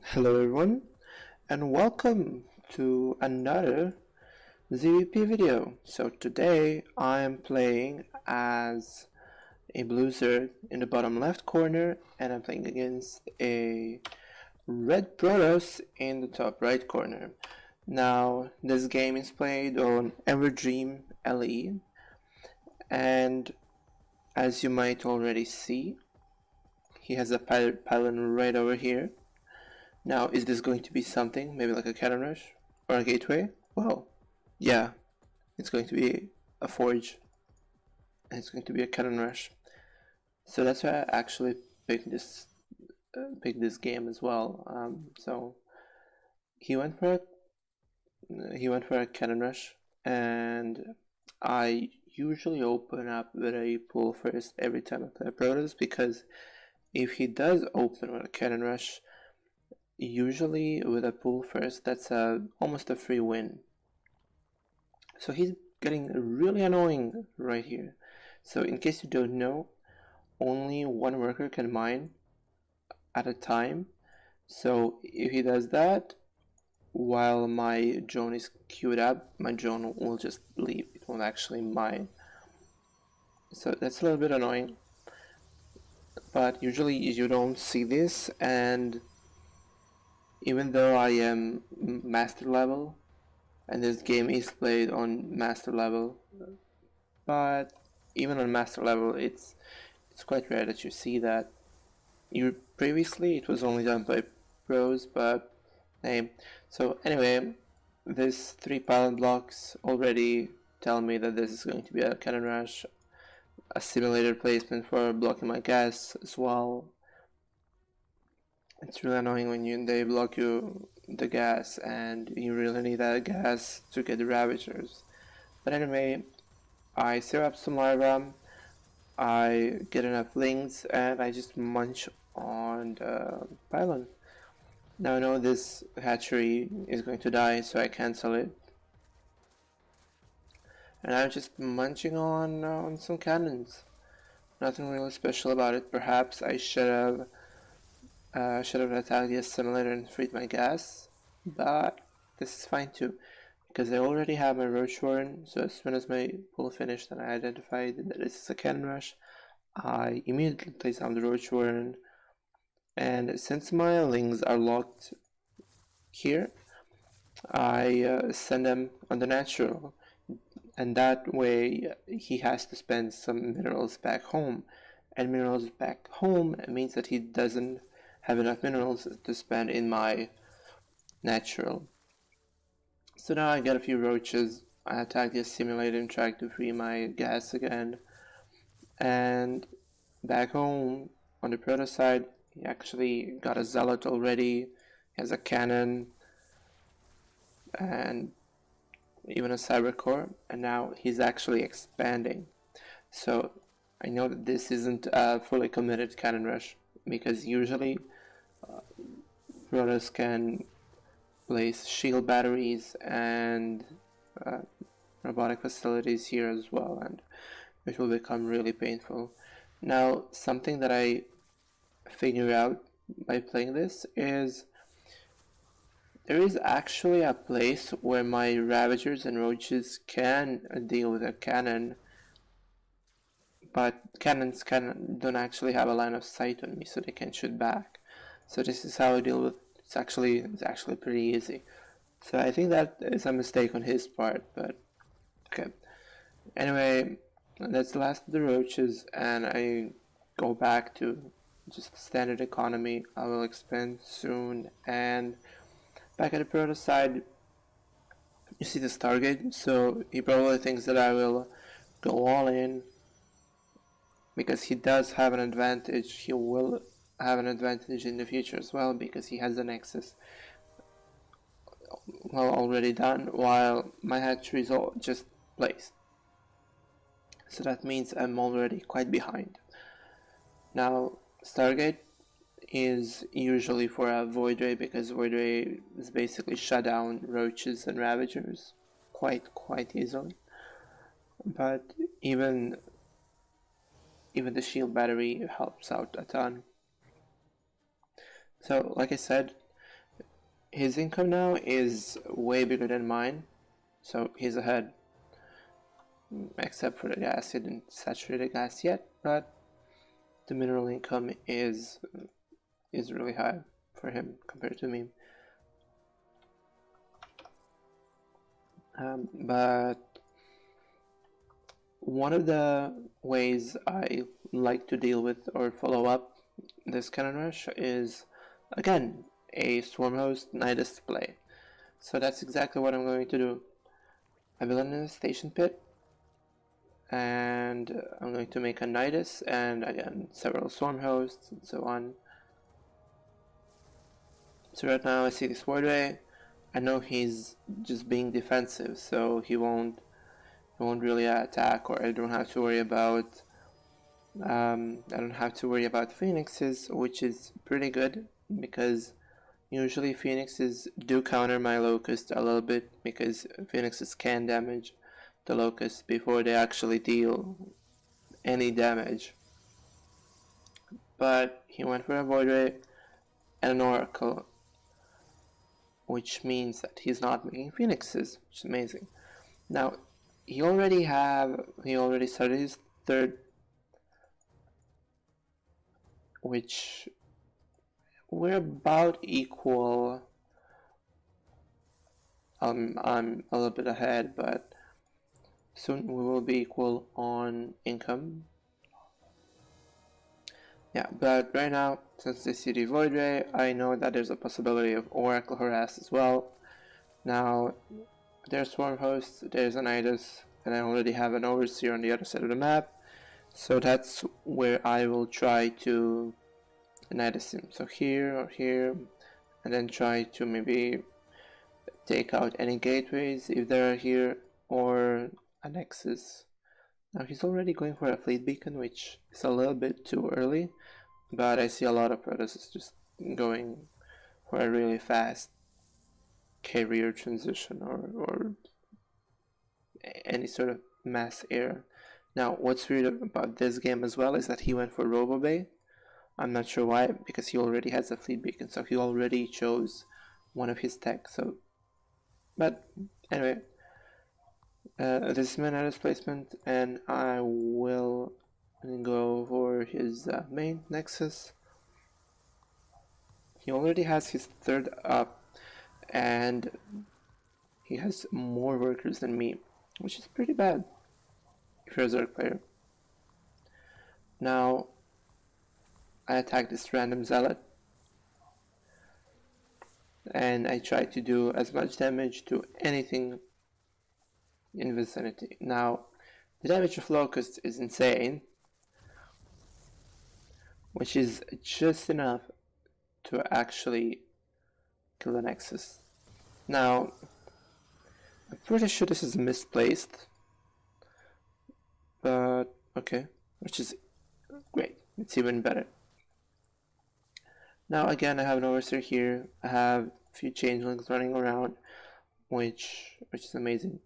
Hello everyone, and welcome to another ZvP video. So today I am playing as a blue zerg in the bottom left corner, and I'm playing against a red protoss in the top right corner. Now this game is played on Everdream LE, and as you might already see, he has a pylon right over here. Now, is this going to be something, maybe like a cannon rush or a gateway? Well, yeah, it's going to be a forge, and it's going to be a cannon rush. So that's why I actually picked this game as well. So he went for a cannon rush, and I usually open up with a pull first every time I play a Protoss, because if he does open with a cannon rush, usually with a pull first, that's almost a free win. So he's getting really annoying right here. So in case you don't know, only one worker can mine at a time. So if he does that while my drone is queued up, my drone will just leave. It won't actually mine. So that's a little bit annoying. But usually you don't see this, and even though I am master level, and this game is played on master level, but even on master level it's quite rare that you see that. Previously it was only done by pros, but hey. So anyway, these 3 pylon blocks already tell me that this is going to be a cannon rush, a simulated placement for blocking my gas as well. It's really annoying when they block you the gas, and you really need that gas to get the ravagers. But anyway, I stir up some larvae, I get enough links, and I just munch on the pylon. Now I know this hatchery is going to die, so I cancel it. And I'm just munching on some cannons. Nothing really special about it. Perhaps I should have attacked the assimilator and freed my gas, but this is fine too, because I already have my roach warren. So as soon as my pull finished and I identified that this is a cannon rush, I immediately place down the roach warren, and since my lings are locked here, I send them on the natural, and that way he has to spend some minerals back home, and minerals back home means that he doesn't have enough minerals to spend in my natural. So now I get a few roaches, I attack the assimilator and try to free my gas again, and back home on the proto side, he actually got a zealot already, he has a cannon, and even a cyber core, and now he's actually expanding. So I know that this isn't a fully committed cannon rush, because usually Protoss can place shield batteries and robotic facilities here as well, and it will become really painful. Now, something that I figured out by playing this is there is actually a place where my ravagers and roaches can deal with a cannon, but cannons don't actually have a line of sight on me, so they can shoot back. So this is how I deal with. It's actually pretty easy. So I think that is a mistake on his part, but okay. Anyway, that's the last of the roaches, and I go back to just standard economy. I will expand soon, and back at the proto side, you see the Stargate, so he probably thinks that I will go all in, because he does have an advantage. He will have an advantage in the future as well, because he has the Nexus already done, while my hatchery is all just placed. So that means I'm already quite behind. Now, Stargate is usually for a Void Ray, because Void Ray is basically shut down roaches and ravagers quite easily. But even the shield battery helps out a ton. So like I said, his income now is way bigger than mine, so he's ahead. Except for the gas, he didn't saturate the gas yet, but the mineral income is really high for him compared to me. But one of the ways I like to deal with or follow up this cannon rush is, again, a swarm host Nydus play. So that's exactly what I'm going to do. I built an infestation pit, and I'm going to make a Nydus and again several swarm hosts and so on. So right now I see this voidray. I know he's just being defensive, so he won't really attack, or I don't have to worry about phoenixes, which is pretty good because usually phoenixes do counter my locust a little bit, because phoenixes can damage the locust before they actually deal any damage. But he went for a voidray and an oracle, which means that he's not making phoenixes, which is amazing. Now he already started his third, which we're about equal. I'm a little bit ahead, but soon we will be equal on income. Yeah, but right now, since they see the voidray, I know that there's a possibility of oracle harass as well. Now, there's swarm hosts, there's a Nydus, and I already have an overseer on the other side of the map, so that's where I will try to Nydus him. So here or here, and then try to maybe take out any gateways if they are here, or a nexus. Now he's already going for a fleet beacon, which is a little bit too early, but I see a lot of protosses just going for a really fast carrier transition or any sort of mass air. Now what's weird about this game as well is that he went for Robo Bay. I'm not sure why, because he already has a fleet beacon, so he already chose one of his tech. So, but anyway, this is my Nydus placement, and I will go for his main nexus. He already has his third up, and he has more workers than me, which is pretty bad if you're a Zerg player. Now I attack this random zealot, and I try to do as much damage to anything in vicinity. Now the damage of locust is insane, which is just enough to actually kill the nexus. Now I'm pretty sure this is misplaced, but okay, which is great, it's even better. Now again, I have an overseer here. I have a few changelings running around, which is amazing.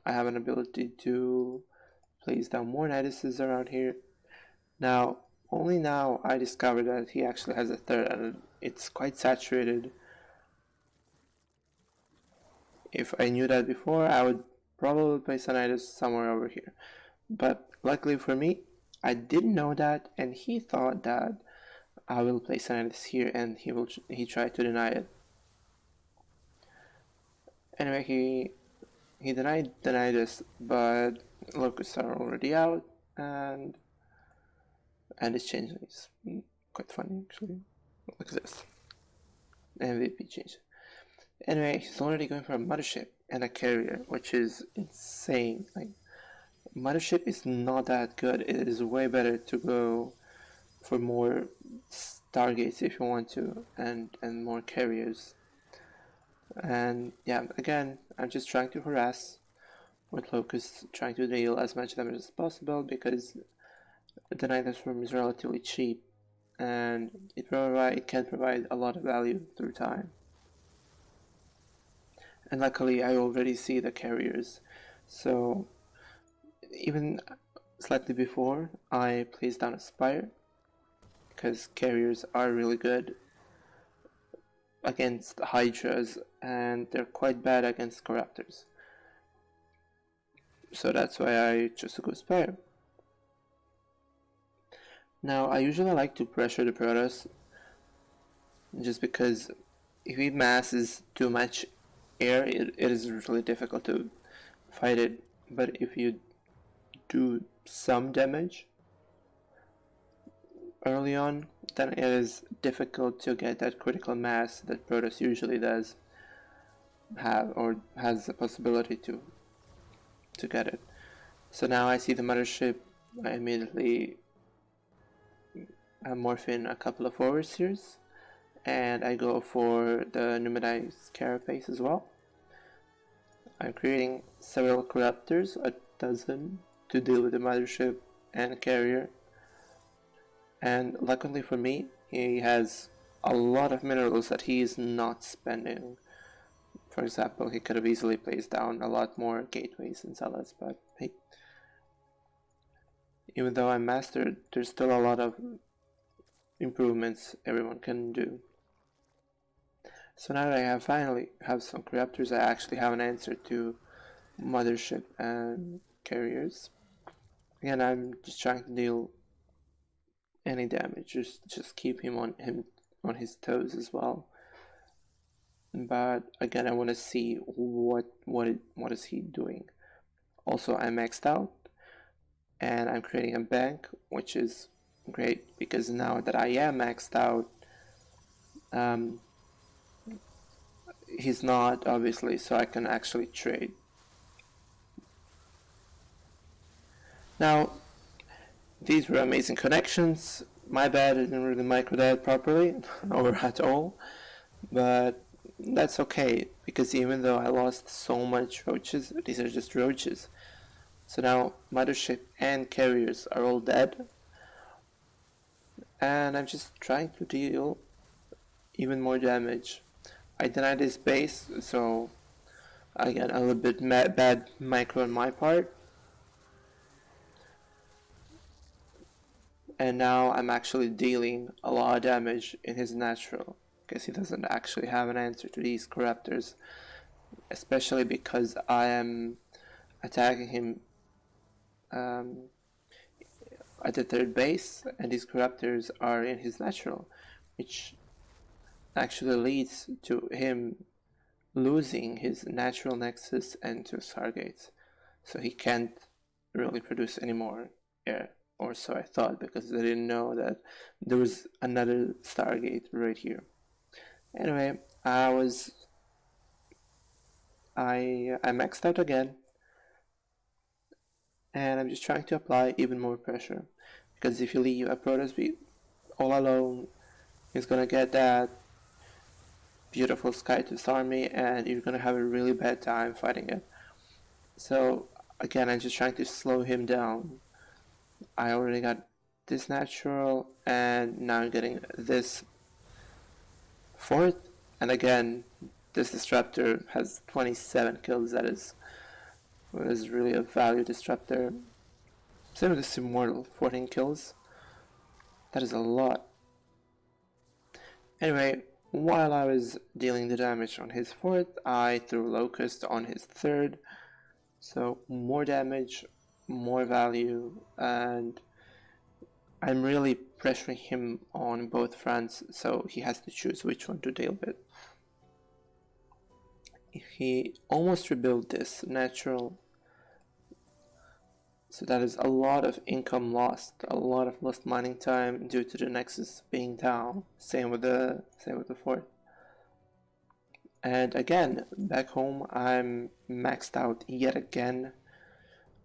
I have an ability to place down more Nyduses around here. Now, only now I discovered that he actually has a third, and it's quite saturated. If I knew that before, I would probably place a Nydus somewhere over here. But luckily for me, I didn't know that, and he thought that I will place a Nydus here, and he tried to deny it. Anyway, he denied this, but locusts are already out, and it's changing. It's quite funny actually. Look at this. MVP change. Anyway, he's already going for a mothership and a carrier, which is insane. Like, mothership is not that good. It is way better to go for more stargates if you want to, and more carriers. And yeah, again, I'm just trying to harass with locusts, trying to deal as much damage as possible, because the Nydus room is relatively cheap, and it can provide a lot of value through time. And luckily I already see the carriers, so even slightly before I placed down a spire, because carriers are really good against hydras, and they're quite bad against corruptors. So that's why I chose to go spare. Now I usually like to pressure the protoss, just because if he masses too much air, it is really difficult to fight it. But if you do some damage early on, then it is difficult to get that critical mass that protoss usually does have, or has the possibility to get it. So now I see the mothership, I immediately morph in a couple of overseers, and I go for the numinized carapace as well. I'm creating several corruptors, a dozen, to deal with the mothership and carrier. And luckily for me, he has a lot of minerals that he is not spending. For example, he could have easily placed down a lot more gateways and sellers, but hey, even though I'm mastered, there's still a lot of improvements everyone can do. So now that I finally have some corruptors, I actually have an answer to mothership and carriers. Again, I'm just trying to deal any damage, just keep him on his toes as well. But again, I want to see what is he doing. Also, I'm maxed out, and I'm creating a bank, which is great because now that I am maxed out, he's not, obviously, so I can actually trade. Now, these were amazing connections. My bad, I didn't really micro that properly, or at all, but that's okay, because even though I lost so much roaches, these are just roaches. So now mothership and carriers are all dead, and I'm just trying to deal even more damage. I denied his base, so again a little bit bad micro on my part. And now I'm actually dealing a lot of damage in his natural, because he doesn't actually have an answer to these corruptors, especially because I am attacking him at the third base, and these corruptors are in his natural, which actually leads to him losing his natural nexus and two stargates, so he can't really produce any more air, or so I thought, because I didn't know that there was another stargate right here. Anyway, I maxed out again, and I'm just trying to apply even more pressure, because if you leave a protoss all alone, he's gonna get that beautiful Skytooth army, and you're gonna have a really bad time fighting it. So again, I'm just trying to slow him down. I already got this natural, and now I'm getting this fourth, and again, this disruptor has 27 kills. That is really a value disruptor. Same with this immortal, 14 kills. That is a lot. Anyway, while I was dealing the damage on his fourth, I threw Locust on his third. So more damage, more value, and I'm really pressuring him on both fronts, so he has to choose which one to deal with. He almost rebuilt this natural, so that is a lot of income lost, a lot of lost mining time due to the nexus being down. Same with the fourth. And again, back home, I'm maxed out yet again.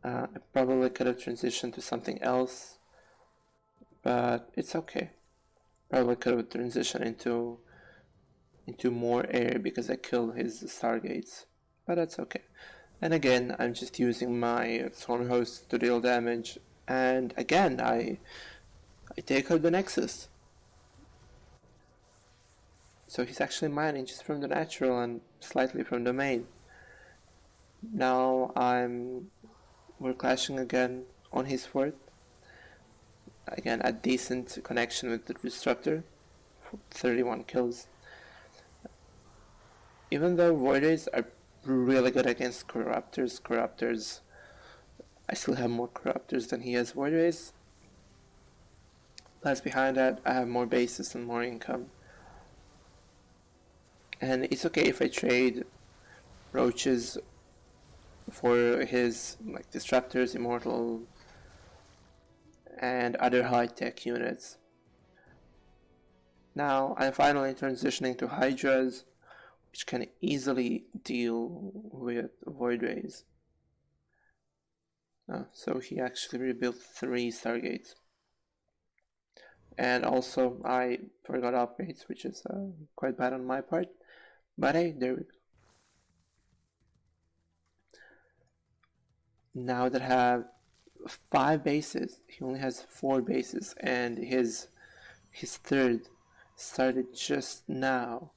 I probably could have transitioned to something else, but it's okay. Probably could have transitioned into more air because I killed his stargates, but that's okay. And again, I'm just using my Storm Host to deal damage, and again, I take out the Nexus. So he's actually mining just from the natural and slightly from the main. Now we're clashing again on his fort. Again, a decent connection with the Disruptor, 31 kills. even though voiders are really good against corruptors, I still have more corruptors than he has voiders. Plus behind that, I have more bases and more income. And it's okay if I trade roaches for his like disruptors, immortal, and other high-tech units. Now I'm finally transitioning to hydras, which can easily deal with void rays. So he actually rebuilt 3 stargates. And also I forgot upgrades, which is quite bad on my part. But hey, there we go. Now that I have 5 bases, he only has 4 bases, and his third started just now,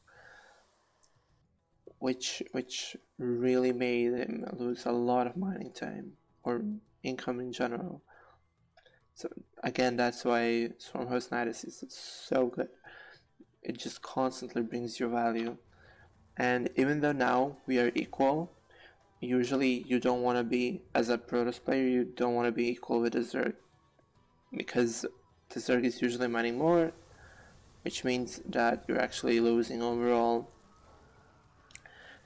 which really made him lose a lot of mining time or income in general. So again, that's why Swarmhost Nydus is so good. It just constantly brings you value. And even though now we are equal, usually you don't want to be, as a protoss player, you don't want to be equal with a Zerg, because the Zerg is usually mining more, which means that you're actually losing overall.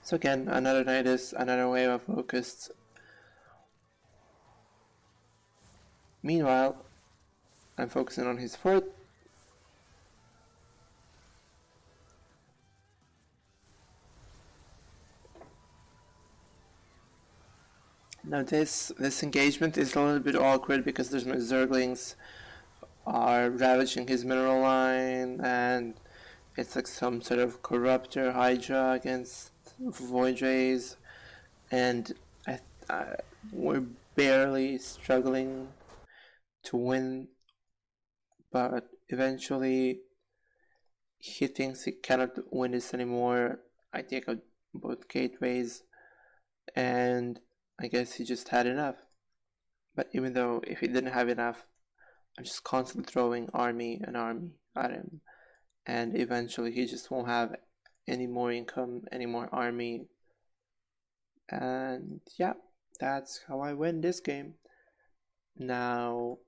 So again, another Nydus, another wave of locusts. Meanwhile, I'm focusing on his fort. Now this engagement is a little bit awkward because there's my zerglings are ravaging his mineral line, and it's like some sort of corruptor hydra against void rays, and we're barely struggling to win, but eventually he thinks he cannot win this anymore. I take out both gateways, and I guess he just had enough. But even though if he didn't have enough, I'm just constantly throwing army and army at him, and eventually he just won't have any more income, any more army, and yeah, that's how I win this game. Now,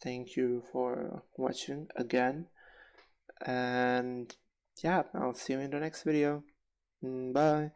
thank you for watching again, and yeah, I'll see you in the next video. Bye.